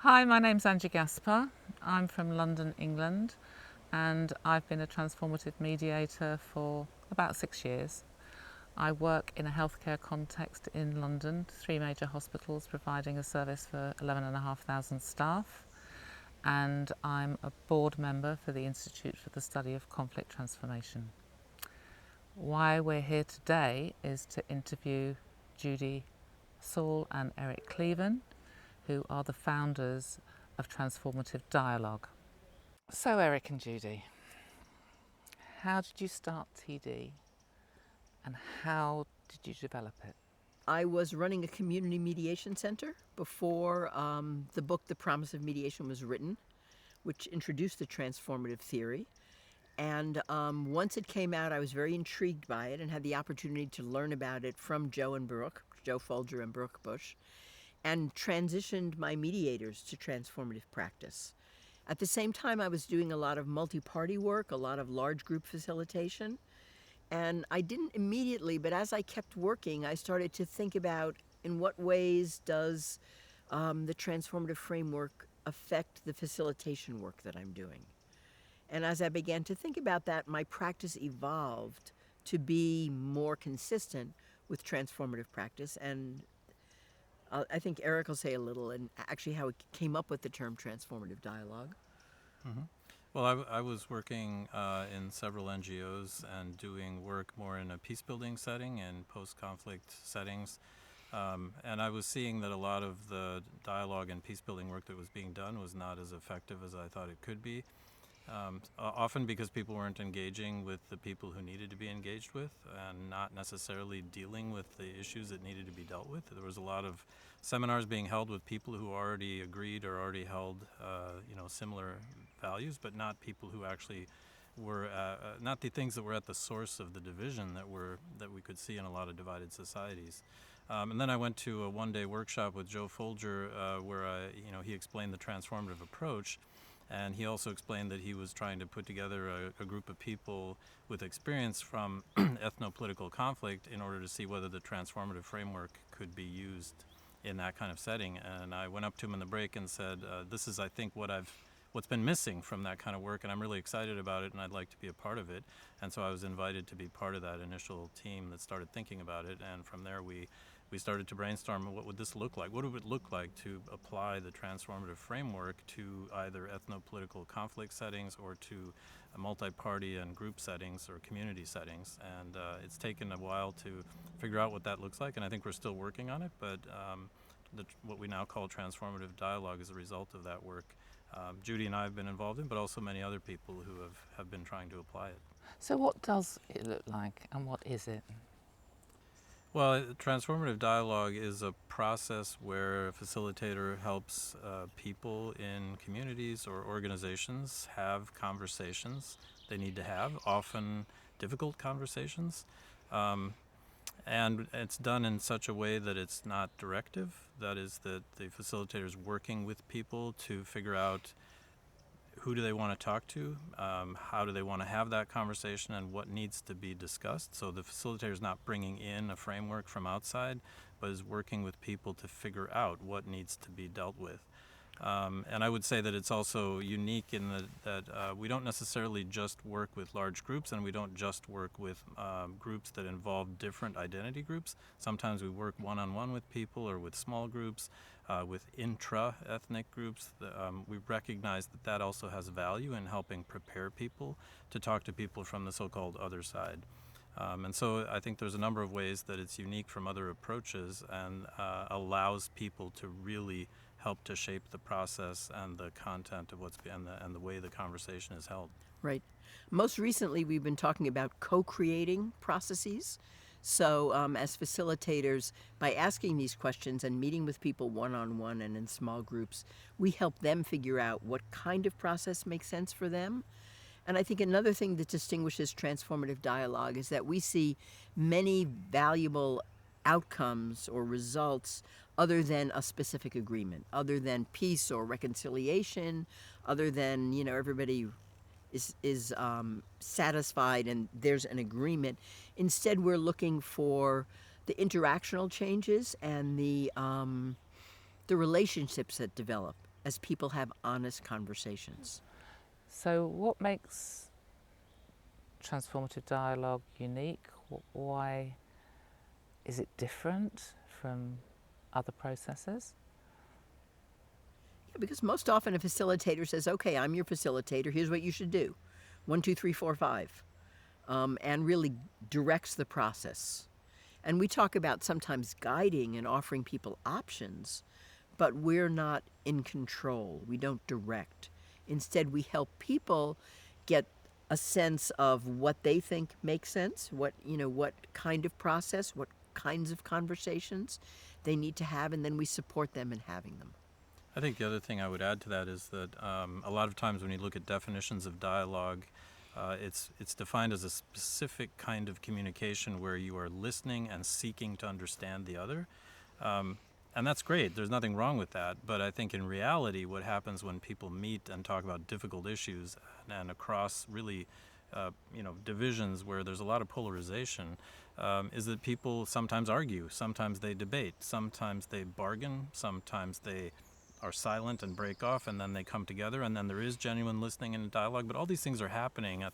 Hi, my name's Angie Gaspar. I'm from London, England, and I've been a transformative mediator for about 6 years. I work in a healthcare context in London, 3 major hospitals providing a service for 11,500 staff, and I'm a board member for the Institute for the Study of Conflict Transformation. Why we're here today is to interview Judy Saul and Eric Cleven, who are the founders of Transformative Dialogue. So, Eric and Judy, how did you start TD and how did you develop it? I was running a community mediation center before the book The Promise of Mediation was written, which introduced the transformative theory. And once it came out, I was very intrigued by it and had the opportunity to learn about it from Joe Folger and Brooke Bush, and transitioned my mediators to transformative practice. At the same time, I was doing a lot of multi-party work, a lot of large group facilitation. And I didn't immediately, but as I kept working, I started to think about in what ways does the transformative framework affect the facilitation work that I'm doing. And as I began to think about that, my practice evolved to be more consistent with transformative practice. And I think Eric will say a little, and actually how it came up with the term transformative dialogue. Mm-hmm. Well, I was working in several NGOs and doing work more in a peace building setting and post-conflict settings. And I was seeing that a lot of the dialogue and peace building work that was being done was not as effective as I thought it could be. Often because people weren't engaging with the people who needed to be engaged with and not necessarily dealing with the issues that needed to be dealt with. There was a lot of seminars being held with people who already agreed or already held similar values, but not people who actually were not the things that were at the source of the division that we could see in a lot of divided societies. And then I went to a one-day workshop with Joe Folger where he explained the transformative approach. And he also explained that he was trying to put together a group of people with experience from ethno-political conflict in order to see whether the transformative framework could be used in that kind of setting. And I went up to him in the break and said, this is, I think, what's been missing from that kind of work, and I'm really excited about it, and I'd like to be a part of it. And so I was invited to be part of that initial team that started thinking about it, and from there we started to brainstorm what would this look like? What would it look like to apply the transformative framework to either ethno-political conflict settings or to multi-party and group settings or community settings? And it's taken a while to figure out what that looks like, and I think we're still working on it, but what we now call transformative dialogue is a result of that work. Judy and I have been involved in, but also many other people who have been trying to apply it. So, what does it look like and what is it? Well, transformative dialogue is a process where a facilitator helps people in communities or organizations have conversations they need to have, often difficult conversations. And it's done in such a way that it's not directive. That is, that the facilitator is working with people to figure out who do they want to talk to, how do they want to have that conversation, and what needs to be discussed. So the facilitator is not bringing in a framework from outside, but is working with people to figure out what needs to be dealt with. And I would say that it's also unique in that we don't necessarily just work with large groups, and we don't just work with groups that involve different identity groups. Sometimes we work one-on-one with people or with small groups, with intra-ethnic groups. We recognize that also has value in helping prepare people to talk to people from the so-called other side. And so I think there's a number of ways that it's unique from other approaches and allows people to really help to shape the process and the content of and the way the conversation is held. Right. Most recently, we've been talking about co-creating processes. So, as facilitators, by asking these questions and meeting with people one-on-one and in small groups, we help them figure out what kind of process makes sense for them. And I think another thing that distinguishes transformative dialogue is that we see many valuable outcomes or results other than a specific agreement, other than peace or reconciliation, other than, everybody is satisfied and there's an agreement. Instead, we're looking for the interactional changes and the relationships that develop as people have honest conversations. So, what makes transformative dialogue unique? Why is it different from other processes? Yeah, because most often a facilitator says, okay, I'm your facilitator, here's what you should do. 1, 2, 3, 4, 5. And really directs the process. And we talk about sometimes guiding and offering people options, but we're not in control. We don't direct. Instead, we help people get a sense of what they think makes sense, what kind of process, what kinds of conversations they need to have, and then we support them in having them. I think the other thing I would add to that is that a lot of times when you look at definitions of dialogue, it's defined as a specific kind of communication where you are listening and seeking to understand the other. And that's great. There's nothing wrong with that. But I think in reality, what happens when people meet and talk about difficult issues and across really, divisions where there's a lot of polarization, is that people sometimes argue, sometimes they debate, sometimes they bargain, sometimes they are silent and break off, and then they come together, and then there is genuine listening and dialogue. But all these things are happening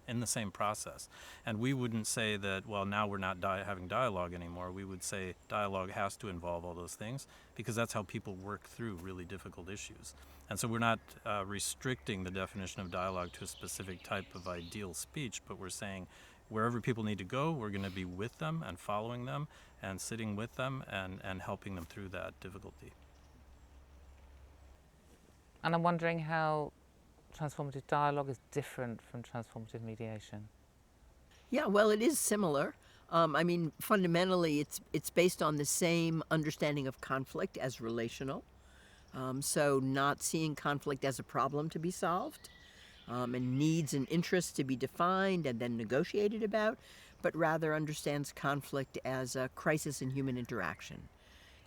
in the same process. And we wouldn't say that, well, now we're not having dialogue anymore. We would say dialogue has to involve all those things, because that's how people work through really difficult issues. And so we're not restricting the definition of dialogue to a specific type of ideal speech, but we're saying wherever people need to go, we're going to be with them and following them and sitting with them and helping them through that difficulty. And I'm wondering how transformative dialogue is different from transformative mediation. Yeah, well, it is similar. I mean, fundamentally, it's based on the same understanding of conflict as relational. So, not seeing conflict as a problem to be solved, and needs and interests to be defined and then negotiated about, but rather understands conflict as a crisis in human interaction,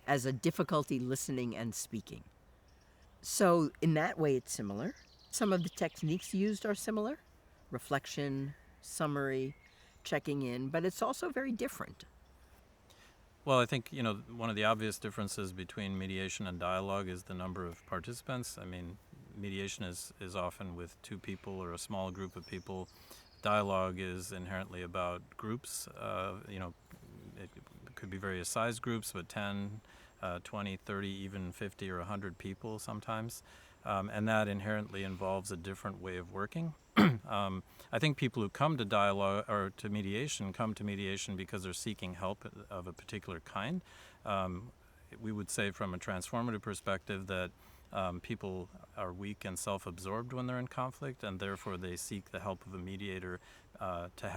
as a difficulty listening and speaking. So, in that way, it's similar. Some of the techniques used are similar: reflection, summary, checking in, but it's also very different. Well, I think, one of the obvious differences between mediation and dialogue is the number of participants. I mean, mediation is often with two people or a small group of people. Dialogue is inherently about groups. It could be various size groups, but 10, 20, 30, even 50 or 100 people sometimes. And that inherently involves a different way of working. I think people who come to dialogue or to mediation come to mediation because they're seeking help of a particular kind. We would say from a transformative perspective that people are weak and self-absorbed when they're in conflict, and therefore they seek the help of a mediator to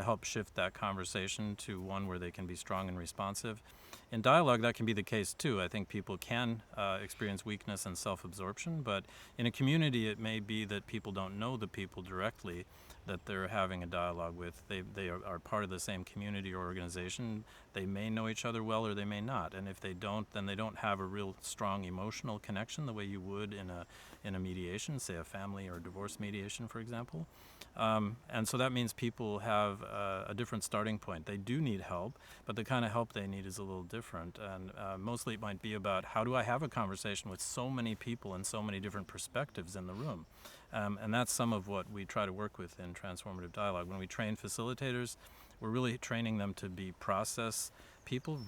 help shift that conversation to one where they can be strong and responsive. In dialogue, that can be the case too. I think people can experience weakness and self-absorption, but in a community, it may be that people don't know the people directly that they're having a dialogue with. They are part of the same community or organization. They may know each other well or they may not. And if they don't, then they don't have a real strong emotional connection the way you would in a mediation, say a family or divorce mediation, for example. And so that means people have a different starting point. They do need help, but the kind of help they need is a little different. And mostly it might be about, how do I have a conversation with so many people and so many different perspectives in the room? And that's some of what we try to work with in transformative dialogue. When we train facilitators, we're really training them to be process people,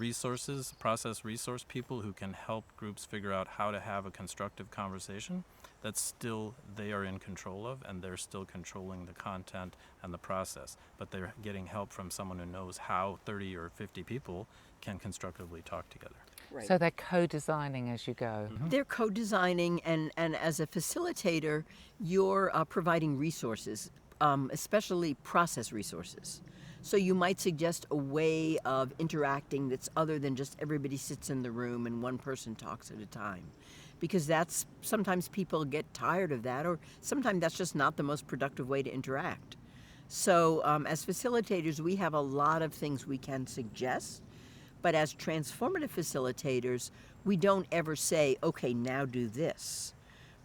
process resource people who can help groups figure out how to have a constructive conversation that still they are in control of, and they're still controlling the content and the process. But they're getting help from someone who knows how 30 or 50 people can constructively talk together. Right. So they're co-designing as you go. They're co-designing, and as a facilitator, you're providing resources, especially process resources. So you might suggest a way of interacting that's other than just everybody sits in the room and one person talks at a time. Because that's, sometimes people get tired of that, or sometimes that's just not the most productive way to interact. So as facilitators, we have a lot of things we can suggest, but as transformative facilitators, we don't ever say, okay, now do this.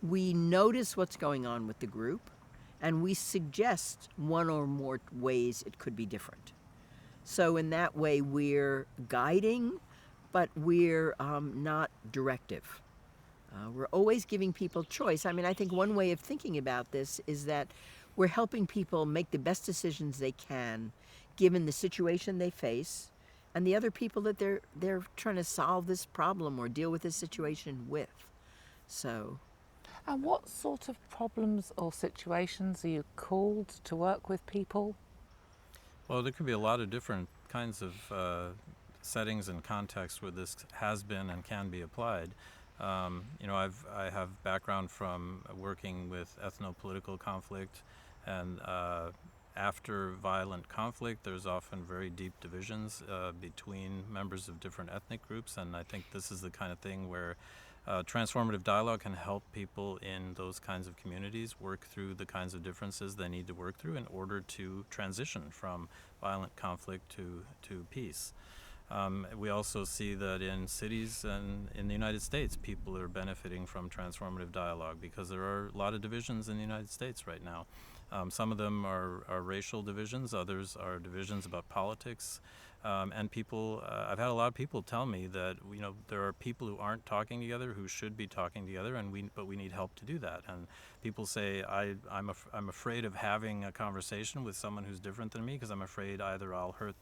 We notice what's going on with the group, and we suggest one or more ways it could be different. So in that way, we're guiding, but we're not directive. We're always giving people choice. I mean, I think one way of thinking about this is that we're helping people make the best decisions they can given the situation they face and the other people that they're trying to solve this problem or deal with this situation with. So, And what sort of problems or situations are you called to work with people? Well, there can be a lot of different kinds of settings and contexts where this has been and can be applied. I have background from working with ethno-political conflict, and after violent conflict, there's often very deep divisions between members of different ethnic groups, and I think this is the kind of thing where transformative dialogue can help people in those kinds of communities work through the kinds of differences they need to work through in order to transition from violent conflict to peace. We also see that in cities and in the United States, people are benefiting from transformative dialogue because there are a lot of divisions in the United States right now. Some of them are racial divisions, others are divisions about politics. And people, I've had a lot of people tell me that there are people who aren't talking together who should be talking together, but we need help to do that. And people say I'm afraid of having a conversation with someone who's different than me because I'm afraid either I'll hurt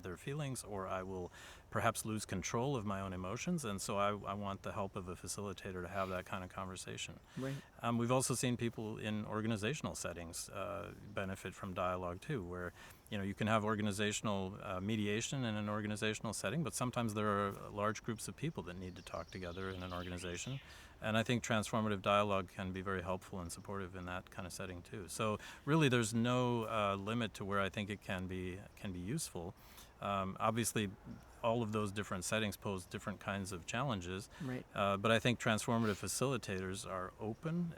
their feelings or I will perhaps lose control of my own emotions, and so I want the help of a facilitator to have that kind of conversation. right. We've also seen people in organizational settings benefit from dialogue too, where you can have organizational mediation in an organizational setting, but sometimes there are large groups of people that need to talk together in an organization. And I think transformative dialogue can be very helpful and supportive in that kind of setting too. So really, there's no limit to where I think it can be useful. Obviously, all of those different settings pose different kinds of challenges. Right. But I think transformative facilitators are open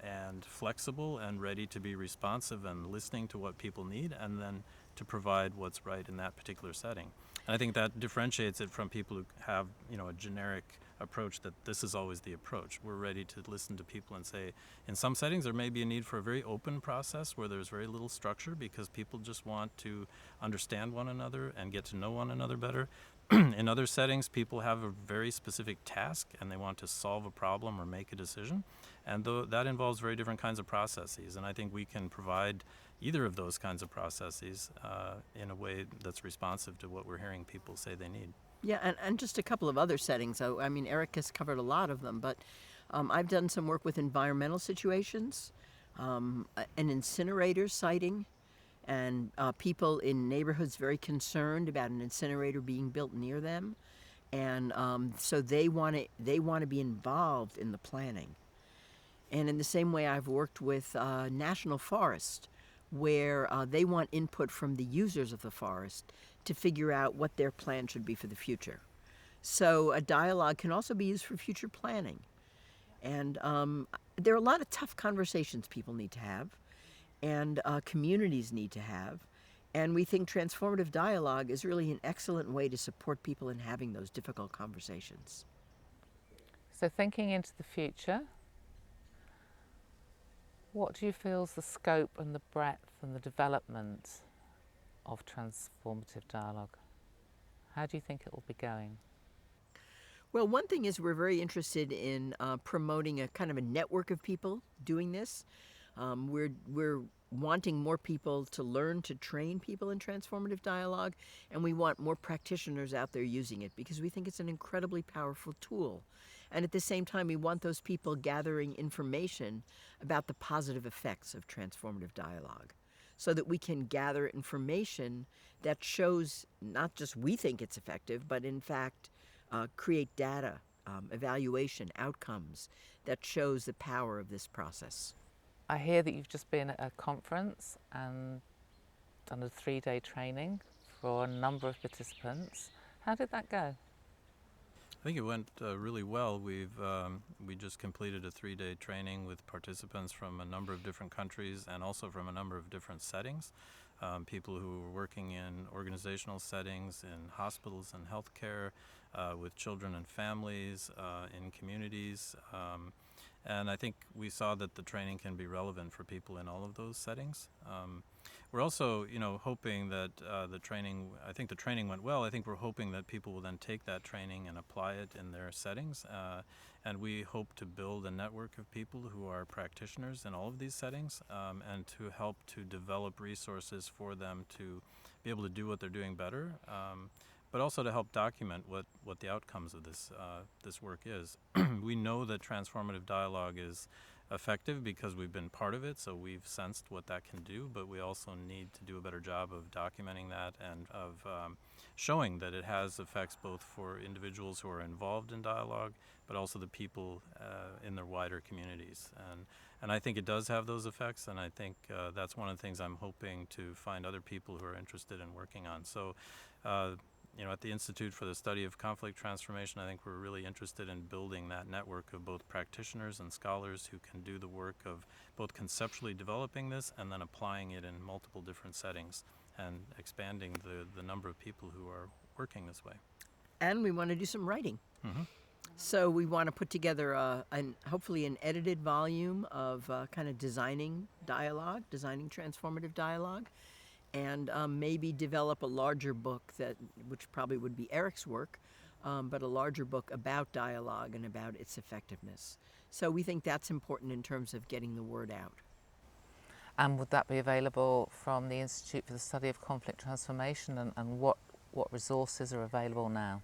and flexible and ready to be responsive and listening to what people need and then to provide what's right in that particular setting. And I think that differentiates it from people who have, a generic approach that this is always the approach. We're ready to listen to people and say, in some settings there may be a need for a very open process where there's very little structure because people just want to understand one another and get to know one another better. In other settings, people have a very specific task and they want to solve a problem or make a decision, and that involves very different kinds of processes. And I think we can provide either of those kinds of processes in a way that's responsive to what we're hearing people say they need. Yeah, and just a couple of other settings. I mean, Eric has covered a lot of them, but I've done some work with environmental situations, an incinerator siting, and people in neighborhoods very concerned about an incinerator being built near them, and so they want to be involved in the planning. And in the same way, I've worked with national forest, where they want input from the users of the forest to figure out what their plan should be for the future. So a dialogue can also be used for future planning. And there are a lot of tough conversations people need to have, and communities need to have. And we think transformative dialogue is really an excellent way to support people in having those difficult conversations. So, thinking into the future, what do you feel is the scope and the breadth and the development of transformative dialogue? How do you think it will be going? Well, one thing is we're very interested in promoting a kind of a network of people doing this. We're wanting more people to learn to train people in transformative dialogue, and we want more practitioners out there using it because we think it's an incredibly powerful tool. And at the same time, we want those people gathering information about the positive effects of transformative dialogue so that we can gather information that shows not just we think it's effective, but in fact create data, evaluation, outcomes that shows the power of this process. I hear that you've just been at a conference and done a 3-day training for a number of participants. How did that go? I think it went really well. We just completed a 3-day training with participants from a number of different countries and also from a number of different settings. People who were working in organizational settings, in hospitals and healthcare, with children and families, in communities. And I think we saw that the training can be relevant for people in all of those settings. we're also, hoping that the training, I think the training went well. I think we're hoping that people will then take that training and apply it in their settings. And we hope to build a network of people who are practitioners in all of these settings, and to help to develop resources for them to be able to do what they're doing better, but also to help document what the outcomes of this work is. We know that transformative dialogue is effective because we've been part of it, so we've sensed what that can do, but we also need to do a better job of documenting that and of showing that it has effects both for individuals who are involved in dialogue, but also the people in their wider communities. And I think it does have those effects, and I think that's one of the things I'm hoping to find other people who are interested in working on. So at the Institute for the Study of Conflict Transformation, I think we're really interested in building that network of both practitioners and scholars who can do the work of both conceptually developing this and then applying it in multiple different settings and expanding the number of people who are working this way. And we want to do some writing. So we want to put together hopefully an edited volume of kind of designing transformative dialogue, and maybe develop a larger book which probably would be Eric's work, but a larger book about dialogue and about its effectiveness. So we think that's important in terms of getting the word out. And would that be available from the Institute for the Study of Conflict Transformation, and what resources are available now?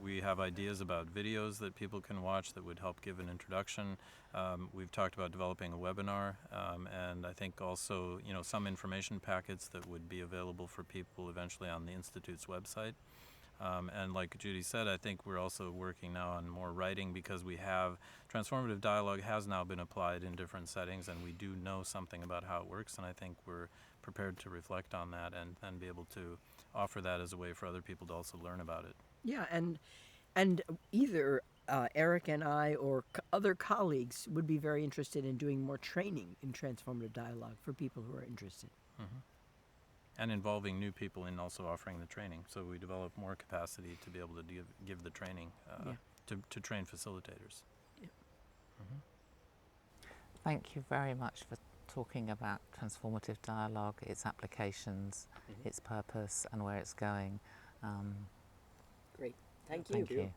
We have ideas about videos that people can watch that would help give an introduction. We've talked about developing a webinar, and I think also some information packets that would be available for people eventually on the Institute's website. And like Judy said, I think we're also working now on more writing because transformative dialogue has now been applied in different settings, and we do know something about how it works, and I think we're prepared to reflect on that and be able to offer that as a way for other people to also learn about it. Yeah, and either Eric and I or other colleagues would be very interested in doing more training in transformative dialogue for people who are interested. And involving new people in also offering the training, so we develop more capacity to be able to give the training to train facilitators. Thank you very much for talking about transformative dialogue, its applications, its purpose, and where it's going. Great. Thank Thank you.